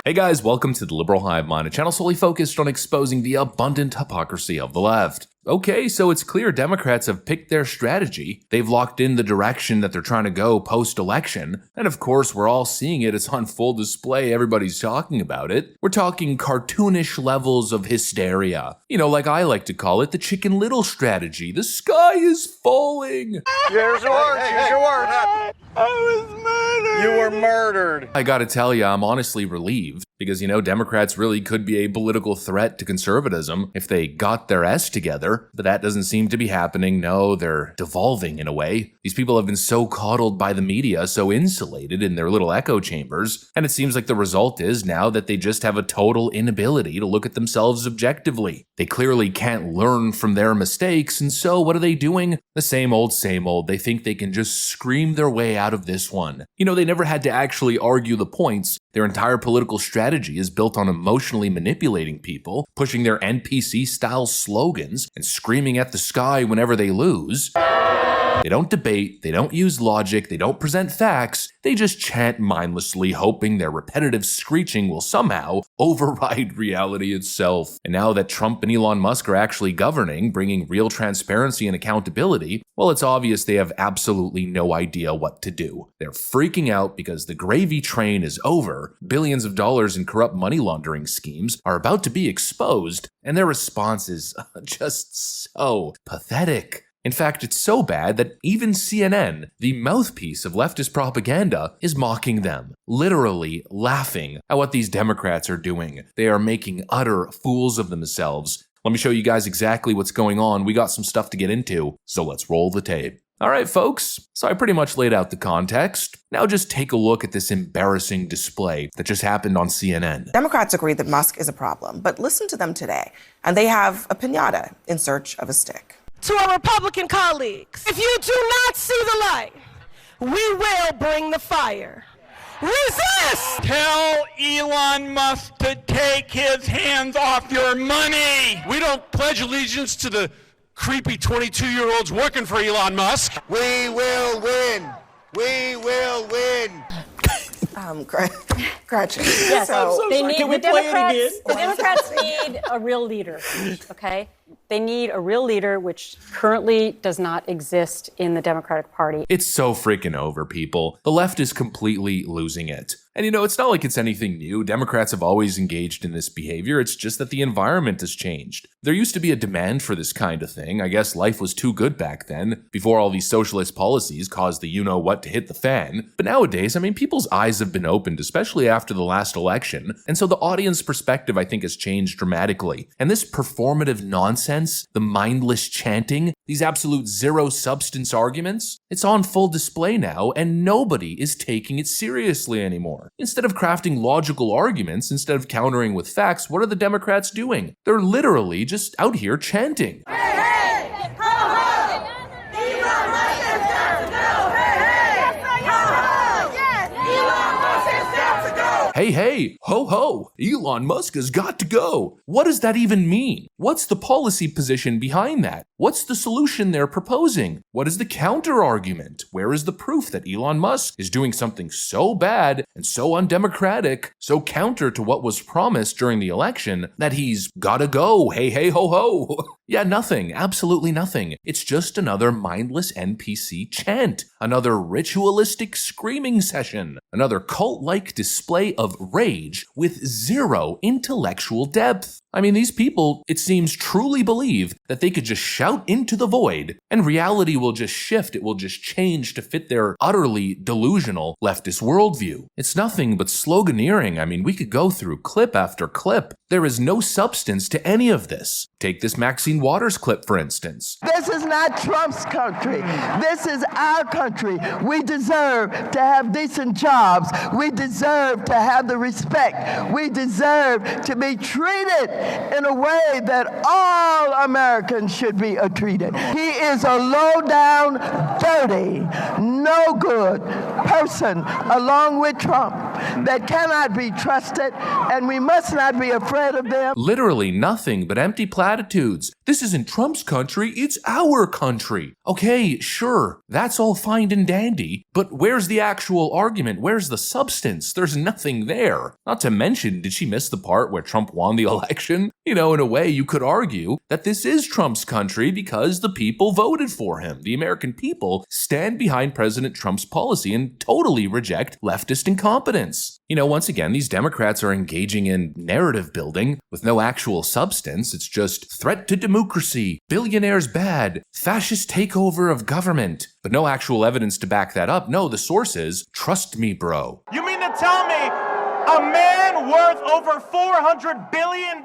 Hey guys, welcome to the Liberal Hive Mind, a channel solely focused on exposing the abundant hypocrisy of the left. Okay, so it's clear Democrats have picked their strategy. They've locked in the direction that they're trying to go post-election. And of course, we're all seeing it. It's on full display. Everybody's talking about it. We're talking cartoonish levels of hysteria. You know, like I like to call it, the Chicken Little strategy. The sky is falling. Here's your words. Here's your words. I was murdered. You were murdered. I gotta tell you, I'm honestly relieved. Because, you know, Democrats really could be a political threat to conservatism if they got their S together, but that doesn't seem to be happening. No, they're devolving in a way. These people have been so coddled by the media, so insulated in their little echo chambers, and it seems like the result is now that they just have a total inability to look at themselves objectively. They clearly can't learn from their mistakes, and so what are they doing? The same old, same old. They think they can just scream their way out of this one. You know, they never had to actually argue the points. Their entire political strategy is built on emotionally manipulating people, pushing their NPC-style slogans, and screaming at the sky whenever they lose. They don't debate, they don't use logic, they don't present facts, they just chant mindlessly, hoping their repetitive screeching will somehow override reality itself. And now that Trump and Elon Musk are actually governing, bringing real transparency and accountability, well, it's obvious they have absolutely no idea what to do. They're freaking out because the gravy train is over, billions of dollars in corrupt money laundering schemes are about to be exposed, and their response is just so pathetic. In fact, it's so bad that even CNN, the mouthpiece of leftist propaganda, is mocking them, literally laughing at what these Democrats are doing. They are making utter fools of themselves. Let me show you guys exactly what's going on. We got some stuff to get into, so let's roll the tape. Alright folks, so I pretty much laid out the context. Now just take a look at this embarrassing display that just happened on CNN. Democrats agree that Musk is a problem, but listen to them today, and they have a piñata in search of a stick. To our Republican colleagues, if you do not see the light, we will bring the fire. Resist! Tell Elon Musk to take his hands off your money. We don't pledge allegiance to the creepy 22-year-olds working for Elon Musk. We will win. We will win. Gretchen. Yes, So, they need, Can we play it again? the Democrats need a real leader, okay? They need a real leader, which currently does not exist in the Democratic Party. It's so freaking over, people. The left is completely losing it. And you know, it's not like it's anything new. Democrats have always engaged in this behavior. It's just that the environment has changed. There used to be a demand for this kind of thing. I guess life was too good back then, before all these socialist policies caused the you-know-what to hit the fan. But nowadays, I mean, people's eyes have been opened, especially after the last election. And so the audience perspective, I think, has changed dramatically. And this performative nonsense, the mindless chanting, these absolute zero-substance arguments, it's on full display now, and nobody is taking it seriously anymore. Instead of crafting logical arguments, instead of countering with facts, what are the Democrats doing? They're literally just out here chanting. Hey, hey! Ho, ho! Elon Musk has got to go! Hey, hey! Ho, ho! Yes! Elon Musk has got to go! Hey, hey, ho, ho, Elon Musk has got to go. What does that even mean? What's the policy position behind that? What's the solution they're proposing? What is the counter argument? Where is the proof that Elon Musk is doing something so bad and so undemocratic, so counter to what was promised during the election, that he's gotta go, hey, hey, ho, ho? Yeah, nothing, absolutely nothing. It's just another mindless NPC chant, another ritualistic screaming session, another cult-like display of rage with zero intellectual depth. I mean, these people, it seems, truly believe that they could just shout into the void and reality will just shift, it will just change to fit their utterly delusional leftist worldview. It's nothing but sloganeering. I mean, we could go through clip after clip. There is no substance to any of this. Take this Maxine Waters clip, for instance. This is not Trump's country. This is our country. We deserve to have decent jobs. We deserve to have the respect. We deserve to be treated in a way that all Americans should be treated. He is a low-down, dirty, no good person along with Trump. that cannot be trusted, and we must not be afraid of them. Literally nothing but empty platitudes. This isn't Trump's country, it's our country. Okay, sure, that's all fine and dandy, but where's the actual argument? Where's the substance? There's nothing there. Not to mention, did she miss the part where Trump won the election? You know, in a way, you could argue that this is Trump's country because the people voted for him. The American people stand behind President Trump's policy and totally reject leftist incompetence. You know, once again, these Democrats are engaging in narrative building with no actual substance. It's just threat to democracy, billionaires bad, fascist takeover of government, but no actual evidence to back that up. No, the source is, trust me, bro. You mean to tell me a man worth over $400 billion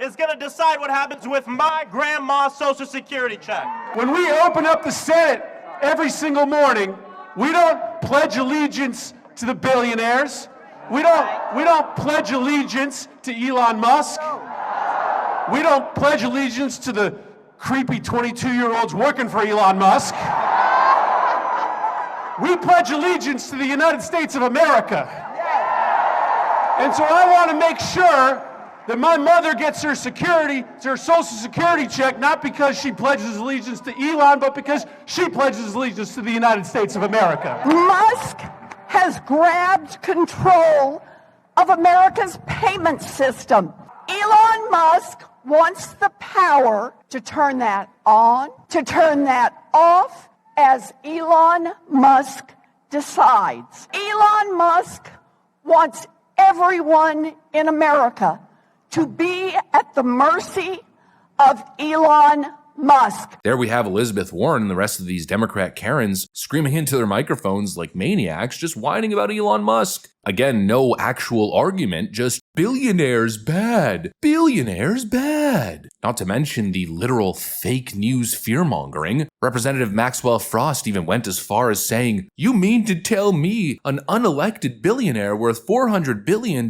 is going to decide what happens with my grandma's Social Security check? When we open up the Senate every single morning, we don't pledge allegiance to the billionaires. We don't pledge allegiance to Elon Musk. We don't pledge allegiance to the creepy 22-year-olds working for Elon Musk. We pledge allegiance to the United States of America. And so I want to make sure that my mother gets her Social Security check, not because she pledges allegiance to Elon, but because she pledges allegiance to the United States of America. Musk has grabbed control of America's payment system. Elon Musk wants the power to turn that on, to turn that off, as Elon Musk decides. Elon Musk wants everyone in America to be at the mercy of Elon Musk. There we have Elizabeth Warren and the rest of these Democrat Karens screaming into their microphones like maniacs, just whining about Elon Musk. Again, no actual argument, just billionaires bad, billionaires bad. Not to mention the literal fake news fear-mongering. Representative Maxwell Frost even went as far as saying, "You mean to tell me an unelected billionaire worth $400 billion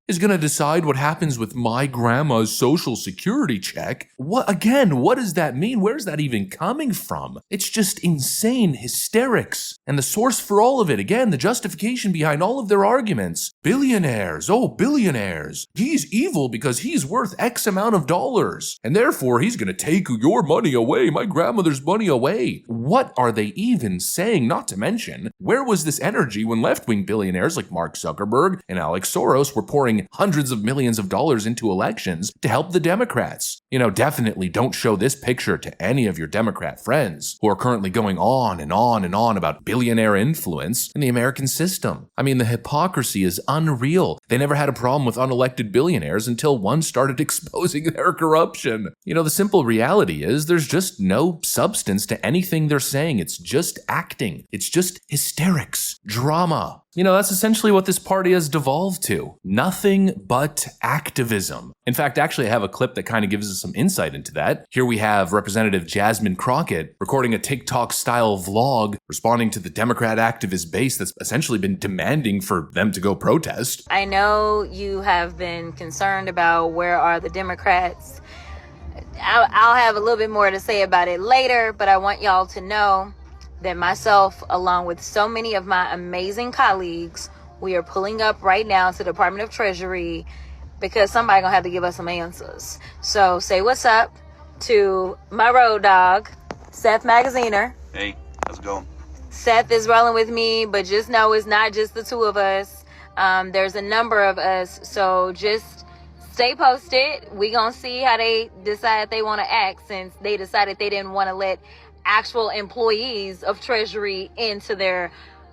is going to decide what happens with my grandma's Social Security check?" What does that mean? Where's that even coming from? It's just insane hysterics. And the source for all of it, again, the justification behind all of their arguments. Billionaires, oh billionaires. He's evil because he's worth X amount of dollars, and therefore he's gonna take your money away, my grandmother's money away. What are they even saying? Not to mention, where was this energy when left-wing billionaires like Mark Zuckerberg and Alex Soros were pouring hundreds of millions of dollars into elections to help the Democrats? You know, definitely don't show this picture to any of your Democrat friends who are currently going on and on and on about billionaire influence in the American system. I mean, the hypocrisy is unreal. They never had a problem with unelected billionaires until one started exposing their corruption. You know, the simple reality is there's just no substance to anything they're saying. It's just acting. It's just hysterics, drama. You know, that's essentially what this party has devolved to. Nothing but activism. In fact, actually, I have a clip that kind of gives us some insight into that. Here we have Representative Jasmine Crockett recording a TikTok-style vlog responding to the Democrat activist base that's essentially been demanding for them to go protest. I know you have been concerned about where are the Democrats. I'll have a little bit more to say about it later, but I want y'all to know that myself, along with so many of my amazing colleagues, we are pulling up right now to the Department of Treasury because somebody gonna have to give us some answers. So say what's up to my road dog, Seth Magaziner. Hey, how's it going? Seth is rolling with me, but just know it's not just the two of us. There's a number of us, so just stay posted. We gonna see how they decide they want to act, since they decided they didn't want to let actual employees of Treasury into their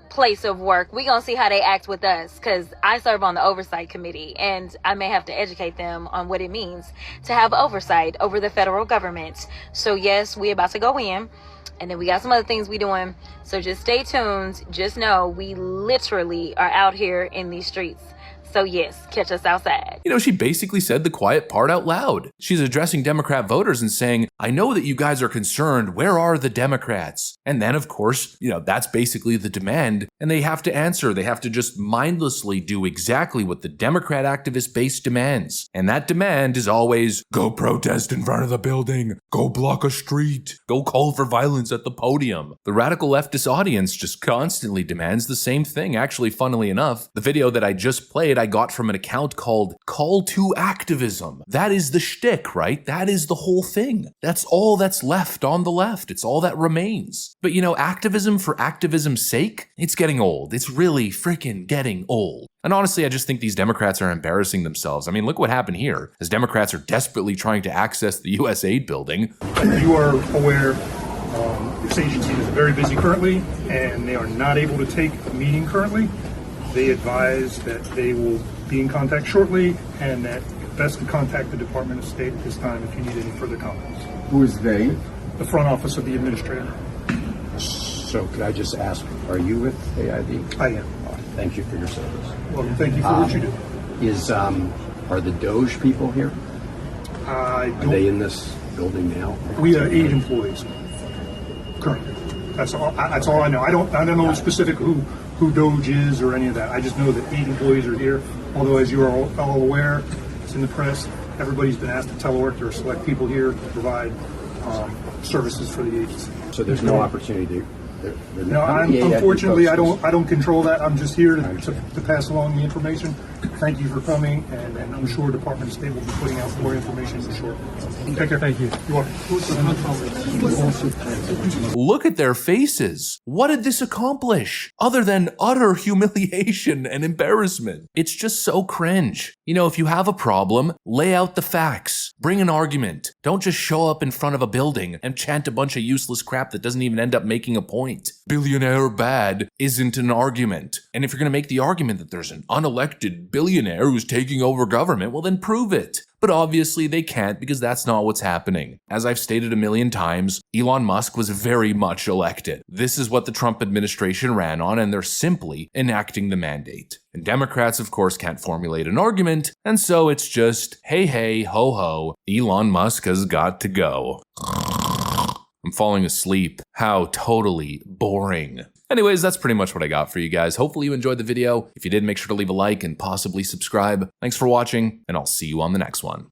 place of work. We gonna see how they act with us, because I serve on the oversight committee and I may have to educate them on what it means to have oversight over the federal government. So yes, we about to go in, and then we got some other things we doing. So just stay tuned. Just know we literally are out here in these streets. So yes, catch us outside. You know, she basically said the quiet part out loud. She's addressing Democrat voters and saying, I know that you guys are concerned. Where are the Democrats? And then, of course, you know, that's basically the demand. And they have to answer. They have to just mindlessly do exactly what the Democrat activist base demands. And that demand is always, go protest in front of the building. Go block a street. Go call for violence at the podium. The radical leftist audience just constantly demands the same thing. Actually, funnily enough, the video that I just played, I got from an account called Call to Activism. That is the shtick, right? That is the whole thing. That's all that's left on the left. It's all that remains. But you know, activism for activism's sake, it's getting old. It's really freaking getting old. And honestly, I just think these Democrats are embarrassing themselves. I mean, look what happened here. As Democrats are desperately trying to access the U.S. aid building. You are aware this agency is very busy currently, and they are not able to take a meeting currently. They advise that they will be in contact shortly, and that it's best to contact the Department of State at this time if you need any further comments. Who is they? The front office of the administrator. So could I just ask, are you with AID? I am. Thank you for your service. Well, thank you for what you do. Are the Doge people here? Are they in this building now? We are 8 employees currently. That's all I know. I don't know specific who Doge is or any of that. I just know that 8 employees are here. Although, as you are all aware, it's in the press. Everybody's been asked to telework. There are select people here to provide services for the agency. So there's no opportunity to. No, unfortunately, I don't control that. I'm just here to pass along the information. Thank you for coming, and I'm sure Department of State will be putting out more information for sure. Take care. Thank you. You're welcome. Look at their faces. What did this accomplish? Other than utter humiliation and embarrassment. It's just so cringe. You know, if you have a problem, lay out the facts. Bring an argument. Don't just show up in front of a building and chant a bunch of useless crap that doesn't even end up making a point. Billionaire bad isn't an argument. And if you're going to make the argument that there's an unelected billionaire who's taking over government, well then prove it. But obviously they can't, because that's not what's happening. As I've stated a million times, Elon Musk was very much elected. This is what the Trump administration ran on, and they're simply enacting the mandate. And Democrats, of course, can't formulate an argument, and so it's just, hey, hey, ho, ho, Elon Musk has got to go. I'm falling asleep. How totally boring. Anyways, that's pretty much what I got for you guys. Hopefully you enjoyed the video. If you did, make sure to leave a like and possibly subscribe. Thanks for watching, and I'll see you on the next one.